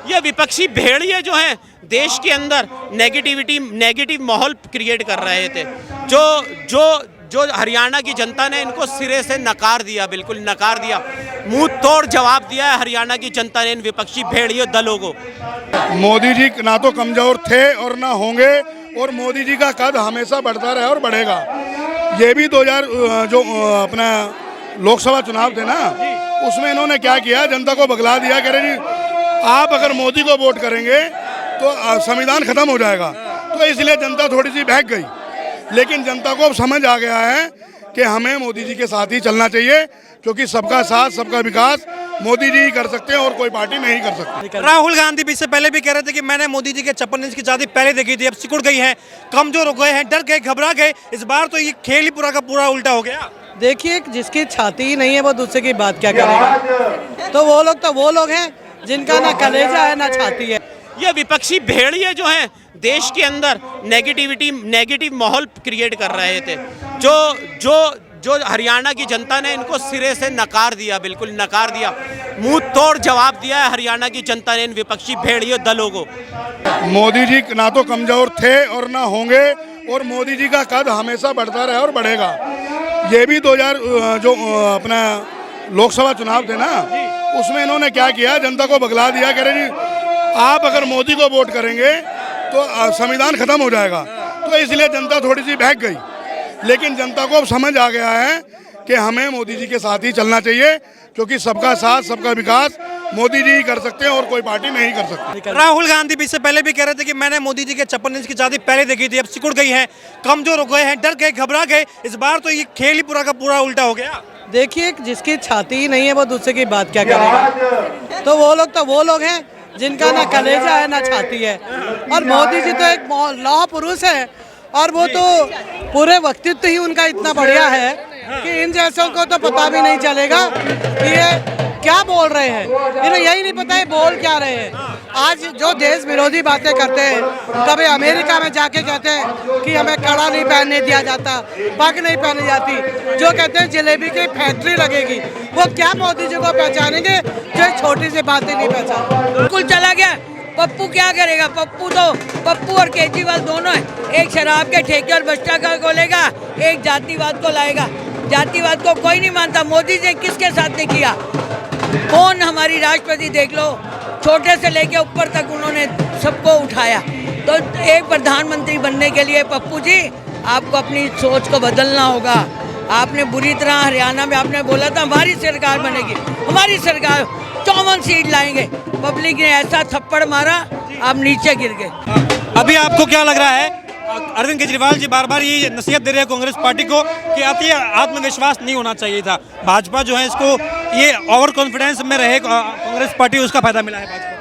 ये विपक्षी भेड़िए जो हैं देश के अंदर नेगेटिव माहौल क्रिएट कर रहे थे, जो जो जो हरियाणा की जनता ने इनको सिरे से नकार दिया, बिल्कुल नकार दिया, मुंह तोड़ जवाब दिया है हरियाणा की जनता ने इन विपक्षी भेड़िए दलों को। मोदी जी ना तो कमजोर थे और ना होंगे, और मोदी जी का कद हमेशा बढ़ता रहा और बढ़ेगा। ये भी 2000 जो अपना लोकसभा चुनाव थे ना, उसमें इन्होंने क्या किया, जनता को बगला दिया, कह रहे जी आप अगर मोदी को वोट करेंगे तो संविधान खत्म हो जाएगा। तो इसलिए जनता थोड़ी सी बहक गई, लेकिन जनता को अब समझ आ गया है कि हमें मोदी जी के साथ ही चलना चाहिए, क्योंकि सबका साथ सबका विकास मोदी जी ही कर सकते हैं और कोई पार्टी नहीं कर सकती। राहुल गांधी भी इससे पहले भी कह रहे थे कि मैंने मोदी जी के 56 इंच की छाती पहले देखी थी, अब सिकुड़ गई है, कमजोर हो गए हैं, डर गए, घबरा गए। इस बार तो ये खेल ही पूरा का पूरा उल्टा हो गया। देखिए, जिसकी छाती ही नहीं है वो दूसरे की बात क्या करेगा। तो वो लोग हैं जिनका ना कलेजा है ना छाती है। ये विपक्षी भेड़िए जो हैं देश के अंदर नेगेटिव माहौल क्रिएट कर रहे थे, जो हरियाणा की जनता ने इनको सिरे से नकार दिया, बिल्कुल नकार दिया, मुंह तोड़ जवाब दिया है हरियाणा की जनता ने इन विपक्षी भेड़िए दलों को। मोदी जी ना तो कमजोर थे और ना होंगे, और मोदी जी का कद हमेशा बढ़ता रहा और बढ़ेगा। ये भी 2000 जो अपना लोकसभा चुनाव थे ना, उसमें इन्होंने क्या किया, जनता को बगला दिया, कह रहे जी आप अगर मोदी को वोट करेंगे तो संविधान खत्म हो जाएगा। तो इसलिए जनता थोड़ी सी बहक गई, लेकिन जनता को अब समझ आ गया है कि हमें मोदी जी के साथ ही चलना चाहिए, क्योंकि सबका साथ सबका विकास मोदी जी ही कर सकते हैं और कोई पार्टी नहीं कर सकती। राहुल गांधी भी इससे पहले भी कह रहे थे कि मैंने मोदी जी के 56 इंच की छाती पहले देखी थी, अब सिकुड़ गई है, कमजोर हो गए हैं, डर गए, घबरा गए। इस बार तो ये खेल ही पूरा का पूरा उल्टा हो गया। देखिए, जिसकी छाती ही नहीं है वो दूसरे की बात क्या करेगा। तो वो लोग हैं जिनका ना कलेजा है ना छाती है। और मोदी जी तो एक लौह पुरुष है, और वो तो पूरे वक्तव्य ही उनका इतना बढ़िया है कि इन जैसों को तो पता भी नहीं चलेगा कि ये क्या बोल रहे हैं। इन्हें यही नहीं पता है बोल क्या रहे हैं। आज जो देश विरोधी बातें करते हैं, कभी अमेरिका में जाके कहते हैं कि हमें कड़ा नहीं पहनने दिया जाता, पग नहीं पहनी जाती, जो कहते हैं जलेबी की फैक्ट्री लगेगी, वो क्या मोदी जी को पहचानेंगे जो छोटी सी बातें नहीं पहचान। बिल्कुल चला गया। पप्पू क्या करेगा? पप्पू और केजरीवाल दोनों है। एक शराब के ठेके और भ्रष्टाचार को लेगा, एक जातिवाद को लाएगा। जातिवाद को कोई नहीं मानता। मोदी जी किसके साथ ने किया? कौन हमारी राष्ट्रपति देख लो, छोटे से लेके ऊपर तक उन्होंने सबको उठाया। तो एक प्रधानमंत्री बनने के लिए पप्पू जी आपको अपनी सोच को बदलना होगा। आपने बुरी तरह हरियाणा में आपने बोला था हमारी सरकार बनेगी, हमारी सरकार 54 सीट लाएंगे। पब्लिक ने ऐसा थप्पड़ मारा, आप नीचे गिर गए। अभी आपको क्या लग रहा है, अरविंद केजरीवाल जी बार बार ये नसीहत दे रहे हैं कांग्रेस पार्टी को कि अति आत्मविश्वास नहीं होना चाहिए था, भाजपा जो है इसको ये ओवर कॉन्फिडेंस में रहे कांग्रेस पार्टी, उसका फायदा मिला है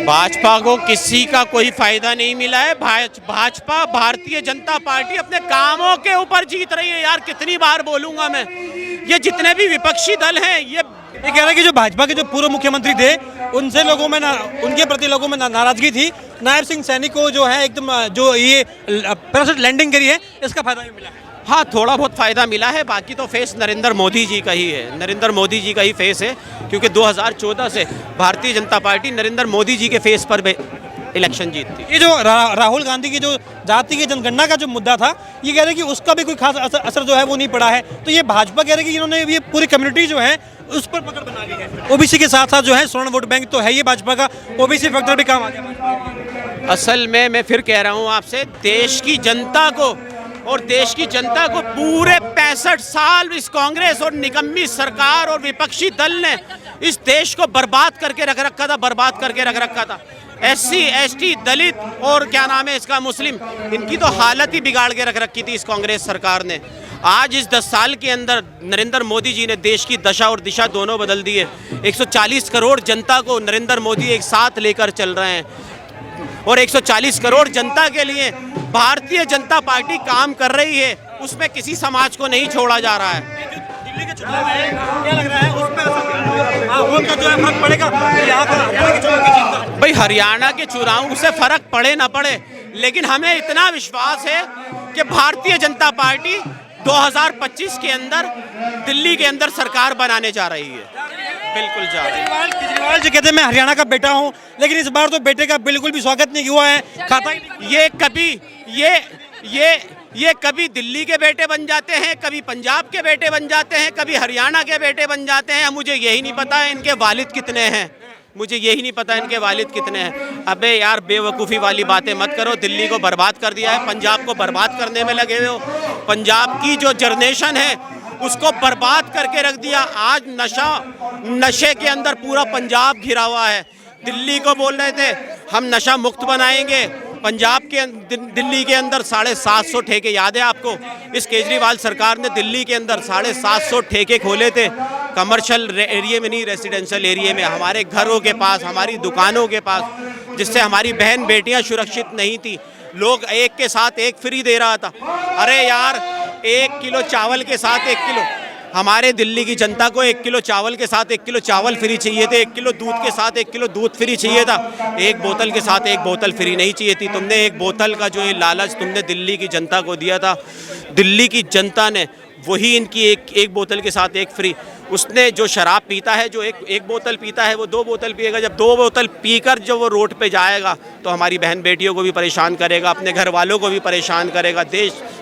भाजपा को किसी का कोई फायदा नहीं मिला है। भाजपा भारतीय जनता पार्टी अपने कामों के ऊपर जीत रही है। यार कितनी बार बोलूंगा मैं, ये जितने भी विपक्षी दल हैं ये कह रहे हैं कि जो भाजपा के जो पूर्व मुख्यमंत्री थे उनसे लोगों में उनके प्रति लोगों में नाराजगी थी। नायब सिंह सैनी को जो है एकदम जो ये पैराशूट लैंडिंग करी है, इसका फायदा भी मिला है। हाँ, थोड़ा बहुत फायदा मिला है, बाकी तो फेस नरेंद्र मोदी जी का ही है, नरेंद्र मोदी जी का ही फेस है, क्योंकि 2014 से भारतीय जनता पार्टी नरेंद्र मोदी जी के फेस पर इलेक्शन जीतती। ये जो राहुल गांधी की जो जाति की जनगणना का जो मुद्दा था, ये कह रहे हैं कि उसका भी कोई खास असर जो है वो नहीं पड़ा है। तो ये भाजपा कह रहे हैं कि इन्होंने ये पूरी कम्युनिटी जो है उस पर पकड़ बना ली है। ओबीसी के साथ साथ जो है स्वर्ण वोट बैंक तो है ये भाजपा का, ओबीसी फैक्टर भी काम आ गया। असल में मैं फिर कह रहा हूँ आपसे, देश की जनता को और देश की जनता को पूरे 65 साल इस कांग्रेस और निकम्मी सरकार और विपक्षी दल ने इस देश को बर्बाद करके रख रखा था। SC ST दलित और क्या नाम है इसका मुस्लिम, इनकी तो हालत ही बिगाड़ के रख रखी थी इस कांग्रेस सरकार ने। आज इस 10 साल के अंदर नरेंद्र मोदी जी ने देश की दशा और दिशा दोनों बदल दी है। 140 करोड़ जनता को नरेंद्र मोदी एक साथ लेकर चल रहे हैं, और 140 करोड़ जनता के लिए भारतीय जनता पार्टी काम कर रही है, उसमें किसी समाज को नहीं छोड़ा जा रहा है। दिल्ली के चुनाव है, क्या लग रहा है उसमें वोट का जो है फर्क पड़ेगा यहाँ पर हरियाणा के चुनाव की चिंता? भाई हरियाणा के चुनाव से फर्क पड़े ना पड़े, लेकिन हमें इतना विश्वास है कि भारतीय जनता पार्टी 2025 के अंदर दिल्ली के अंदर सरकार बनाने जा रही है। बिल्कुल जा रहे हैं। केजरीवाल जी कहते हैं मैं हरियाणा का बेटा हूं, लेकिन इस बार तो बेटे का बिल्कुल भी स्वागत नहीं हुआ है, खाता ही नहीं। ये कभी दिल्ली के बेटे बन जाते हैं, कभी पंजाब के बेटे बन जाते हैं, कभी हरियाणा के बेटे बन जाते हैं। मुझे यही नहीं पता है इनके वालिद कितने हैं, मुझे यही नहीं पता इनके वालिद कितने हैं। अबे यार बेवकूफ़ी वाली बातें मत करो। दिल्ली को बर्बाद कर दिया है, पंजाब को बर्बाद करने में लगे हुए हो। पंजाब की जो जनरेशन है उसको बर्बाद करके रख दिया। आज नशे के अंदर पूरा पंजाब घिरा हुआ है। दिल्ली को बोल रहे थे हम नशा मुक्त बनाएंगे, पंजाब के दिल्ली के अंदर 750 ठेके, याद है आपको? इस केजरीवाल सरकार ने दिल्ली के अंदर 750 ठेके खोले थे, कमर्शियल एरिया में नहीं, रेसिडेंशियल एरिया में, हमारे घरों के पास, हमारी दुकानों के पास, जिससे हमारी बहन बेटियां सुरक्षित नहीं थी। लोग एक के साथ एक फ्री दे रहा था। अरे यार 1 किलो चावल के साथ 1 किलो, हमारे दिल्ली की जनता को 1 किलो चावल के साथ 1 किलो चावल फ्री चाहिए थे, 1 किलो दूध के साथ 1 किलो दूध फ्री चाहिए था, 1 बोतल के साथ 1 बोतल फ्री नहीं चाहिए थी। तुमने 1 बोतल का जो ये लालच तुमने दिल्ली की जनता को दिया था, दिल्ली की जनता ने वही इनकी एक बोतल के साथ 1 फ्री। उसने जो शराब पीता है, जो एक बोतल पीता है, वो 2 बोतल पिएगा। जब 2 बोतल पीकर जब वो रोड पे जाएगा तो हमारी बहन बेटियों को भी परेशान करेगा, अपने घर वालों को भी परेशान करेगा।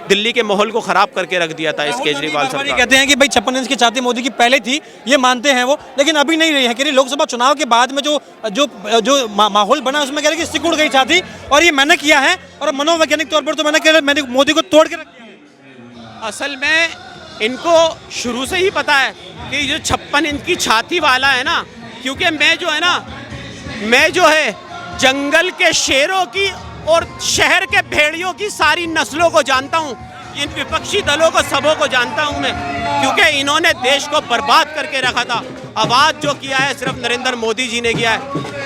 दिल्ली के माहौल को खराब करके रख दिया था इस केजरीवाल सरकार। कहते हैं कि भाई 56 इंच की छाती मोदी की पहले थी, ये मानते हैं वो, लेकिन अभी नहीं रही है। कह रही लोकसभा चुनाव के बाद में जो माहौल बना उसमें कह रहे कि सिकुड़ गई छाती, और ये मैंने किया है, और मनोवैज्ञानिक तौर पर तो मैंने मोदी को तोड़ के रख दिया। असल में इनको शुरू से ही पता है कि जो 56 इंच की छाती वाला है ना, क्योंकि मैं जो है जंगल के शेरों की और शहर के भेड़ियों की सारी नस्लों को जानता हूँ। इन विपक्षी दलों को सबों को जानता हूँ मैं, क्योंकि इन्होंने देश को बर्बाद करके रखा था। आवाज़ जो किया है सिर्फ नरेंद्र मोदी जी ने किया है।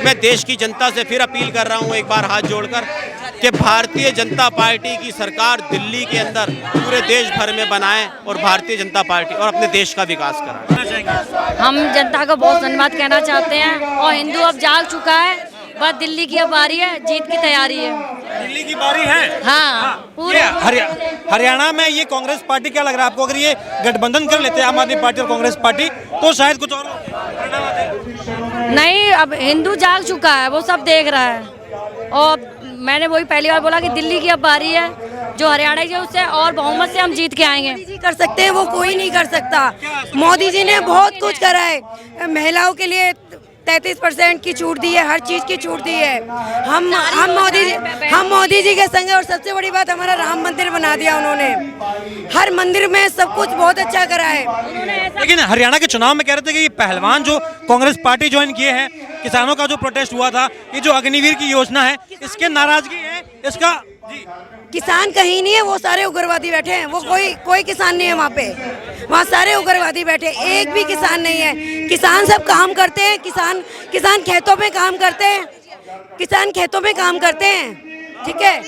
मैं देश की जनता से फिर अपील कर रहा हूँ एक बार हाथ जोड़कर कि भारतीय जनता पार्टी की सरकार दिल्ली के अंदर पूरे देश भर में बनाए और भारतीय जनता पार्टी और अपने देश का विकास कराए। हम जनता को बहुत धन्यवाद कहना चाहते हैं, और हिंदू अब जाग चुका है। बस दिल्ली की अब बारी है, जीत की तैयारी है। दिल्ली की बारी है। हाँ, पूरे हरियाणा में ये कांग्रेस पार्टी, क्या लग रहा है आपको, अगर ये गठबंधन कर लेते हैं आम आदमी पार्टी और कांग्रेस पार्टी, तो शायद कुछ और नहीं। अब हिंदू जाग चुका है, वो सब देख रहा है। और मैंने वही पहली बार बोला कि दिल्ली की अब बारी है, जो हरियाणा की उससे और बहुमत से हम जीत के आएंगे। मोदी जी कर सकते हैं, वो कोई नहीं कर सकता। मोदी जी ने बहुत कुछ करा है। महिलाओं के लिए 33% की छूट दी है, हर चीज की छूट दी है। हम मोदी जी के संग हैं, और सबसे बड़ी बात हमारा राम मंदिर बना दिया उन्होंने। हर मंदिर में सब कुछ बहुत अच्छा करा है। लेकिन हरियाणा के चुनाव में कह रहे थे कि ये पहलवान जो कांग्रेस पार्टी ज्वाइन किए हैं, किसानों का जो प्रोटेस्ट हुआ था, ये जो अग्निवीर की योजना है, इसके नाराजगी है, इसका किसान कहीं नहीं है, वो सारे उग्रवादी बैठे हैं। वो कोई किसान नहीं है वहाँ पे, वहाँ सारे उग्रवादी बैठे, एक भी किसान नहीं है। किसान सब काम करते हैं, किसान खेतों में काम करते हैं, किसान खेतों में काम करते हैं, ठीक है।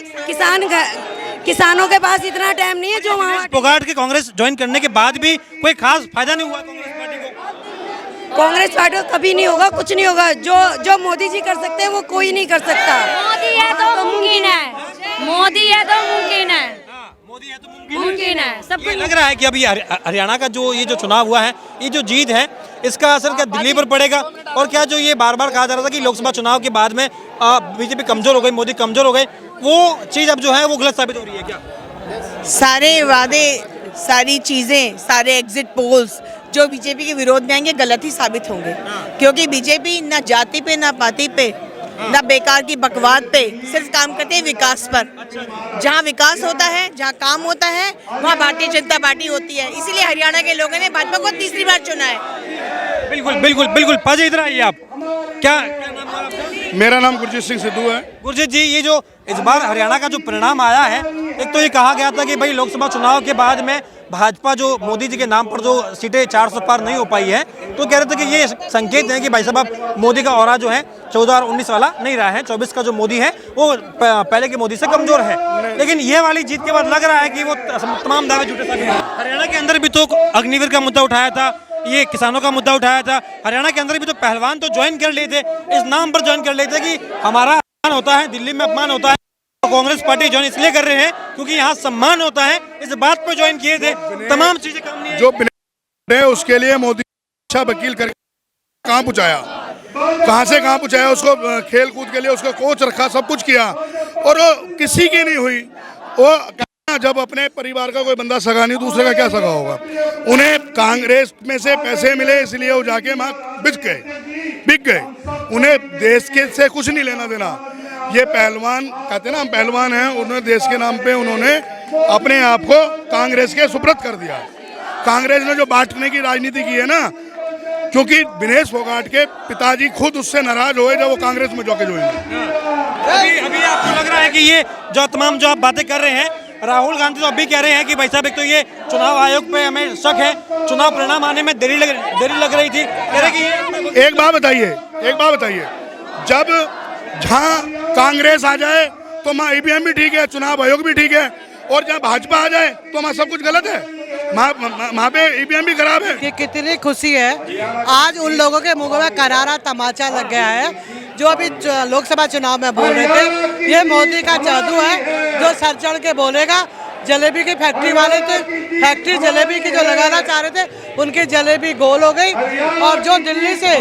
किसानों के पास इतना टाइम नहीं है जो वहाँ। फोगाट के कांग्रेस ज्वाइन करने के बाद भी कोई खास फायदा नहीं हुआ कांग्रेस पार्टी को। कांग्रेस पार्टी को कभी नहीं होगा, कुछ नहीं होगा। जो मोदी जी कर सकते हैं वो कोई नहीं कर सकता। मोदी है तो मुमकिन है, मोदी है तो मुमकिन है, मोदी है तो मुमकिन है। सब ये लग रहा है कि अभी हरियाणा का जो ये जो चुनाव हुआ है, ये जो जीत है, इसका असर क्या दिल्ली पर पड़ेगा? और क्या जो ये बार बार कहा जा रहा था कि लोकसभा चुनाव के बाद में बीजेपी कमजोर हो गई, मोदी कमजोर हो गए, वो चीज अब जो है वो गलत साबित हो रही है क्या? सारे वादे, सारी चीजें, सारे एग्जिट पोल्स जो बीजेपी के विरोध में आएंगे गलत ही साबित होंगे, क्योंकि बीजेपी ना जाति पे, ना पाति पे, ना बेकार की बकवाद पे, सिर्फ काम करते हैं विकास पर। जहाँ विकास होता है, जहाँ काम होता है, वहाँ भारतीय जनता पार्टी होती है। इसीलिए हरियाणा के लोगों ने भाजपा को तीसरी बार चुना है। बिल्कुल बिल्कुल बिल्कुल। पाजी इधर आइए आप। क्या नाम है आपका? मेरा नाम गुरजीत सिंह सिद्धू है। गुरजीत जी, ये जो इस बार हरियाणा का जो परिणाम आया है, एक तो ये कहा गया था कि भाई लोकसभा चुनाव के बाद में भाजपा जो मोदी जी के नाम पर जो सीटें 400 पार नहीं हो पाई है, तो कह रहे थे कि ये संकेत है कि भाई साहब आप मोदी का ऑरा जो है 14 और 19 वाला नहीं रहा है, 24 का जो मोदी है वो पहले के मोदी से कमजोर है। लेकिन ये वाली जीत के बाद लग रहा है कि वो तमाम दावे झूठे साबित हैं। हरियाणा के अंदर भी तो अग्निवीर का मुद्दा उठाया था, ये किसानों का मुद्दा उठाया था। हरियाणा के अंदर भी तो पहलवान तो ज्वाइन कर लेते, इस नाम पर ज्वाइन कर लेते कि हमारा अपमान होता है, दिल्ली में अपमान होता है। कांग्रेस पार्टी ज्वाइन इसलिए कर रहे हैं क्योंकि यहाँ सम्मान होता है, इस बात पर ज्वाइन किए थे। तमाम चीजें काम नहीं है। जो उसके लिए मोदी अच्छा वकील कर कहाँ पहुँचाया, कहाँ से कहाँ पहुँचाया, उसको खेल कूद के लिए उसको कोच रखा, सब कुछ किया, और वो किसी की नहीं हुई। वो जब अपने परिवार का कोई बंदा सगा नहीं, दूसरे का क्या सगा होगा। उन्हें कांग्रेस में से पैसे मिले इसलिए वो जाके वहाँ बिक गए। उन्हें देश के से कुछ नहीं लेना देना। ये पहलवान कहते हैं ना, हम पहलवान हैं, उन्होंने देश के नाम पे उन्होंने अपने आप को कांग्रेस के सुपुर्द कर दिया। कांग्रेस ने जो बांटने की राजनीति की है ना, क्योंकि दिनेश फोगाट के पिताजी खुद उससे नाराज हुए जब वो कांग्रेस में जाके ज्वाइन हुए। अभी आपको लग रहा है कि ये जो तमाम जो आप बातें कर रहे हैं, राहुल गांधी तो अभी कह रहे हैं कि भाई साहब एक तो ये चुनाव आयोग पे हमें शक है, चुनाव परिणाम आने में देरी लग रही थी, कह रहे कि ये एक बात बताइए, जब जहाँ कांग्रेस आ जाए तो वहाँ ईवीएम भी ठीक है, चुनाव आयोग भी ठीक है, और जहाँ भाजपा आ जाए तो वहाँ सब कुछ गलत है, वहाँ पे ईवीएम भी खराब है। ये कितनी खुशी है, आज उन लोगों के मुंह में करारा तमाचा लग गया है जो अभी लोकसभा चुनाव में बोल रहे थे। ये मोदी का जादू है जो सर चढ़ के बोलेगा। जलेबी की फैक्ट्री वाले थे, फैक्ट्री जलेबी की जो लगाना चाह रहे थे, उनकी जलेबी गोल हो गई। और जो दिल्ली से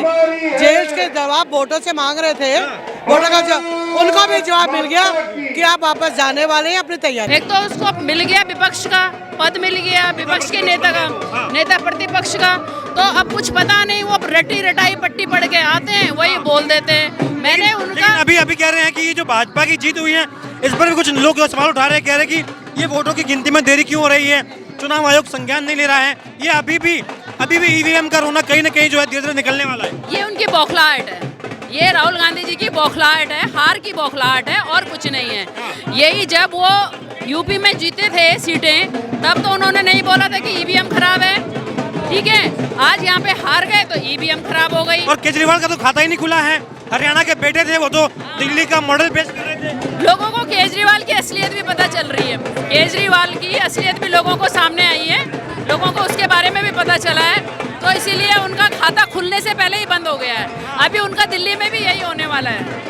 जेल के जवाब वोटों से मांग रहे थे, वोटों का उनको भी जवाब मिल गया कि आप वापस जाने वाले हैं, अपनी तैयारी। एक तो उसको मिल गया विपक्ष का पद, मिल गया विपक्ष के नेता का, नेता प्रतिपक्ष का, तो अब कुछ पता नहीं, वो रटी रटाई पट्टी पढ़ के आते हैं, वही बोल देते हैं। मैंने उनका अभी कह रहे हैं कि ये जो भाजपा की जीत हुई है, इस पर भी कुछ लोग सवाल उठा रहे हैं, कह रहे हैं कि ये वोटों की गिनती में देरी क्यों हो रही है, चुनाव आयोग संज्ञान नहीं ले रहा है, ये अभी भी ईवीएम का रोना कहीं ना कहीं जो है धीरे धीरे निकलने वाला है। ये उनकी बौखलाहट है, ये राहुल गांधी जी की बौखलाहट है, हार की बौखलाहट है, और कुछ नहीं है। यही जब वो यूपी में जीते थे सीटें, तब तो उन्होंने नहीं बोला था कि ईवीएम खराब है, ठीक है। आज यहाँ पे हार गए तो ईवीएम खराब हो गई। और केजरीवाल का तो खाता ही नहीं खुला है, हरियाणा के बेटे थे, वो तो दिल्ली का मॉडल पेश कर रहे थे। लोगों को केजरीवाल की असलियत भी पता चल रही है, केजरीवाल की असलियत भी लोगों को सामने आई है, लोगों को उसके बारे में भी पता चला है, तो इसीलिए उनका खाता खुलने से पहले ही बंद हो गया है। अभी उनका दिल्ली में भी यही होने वाला है।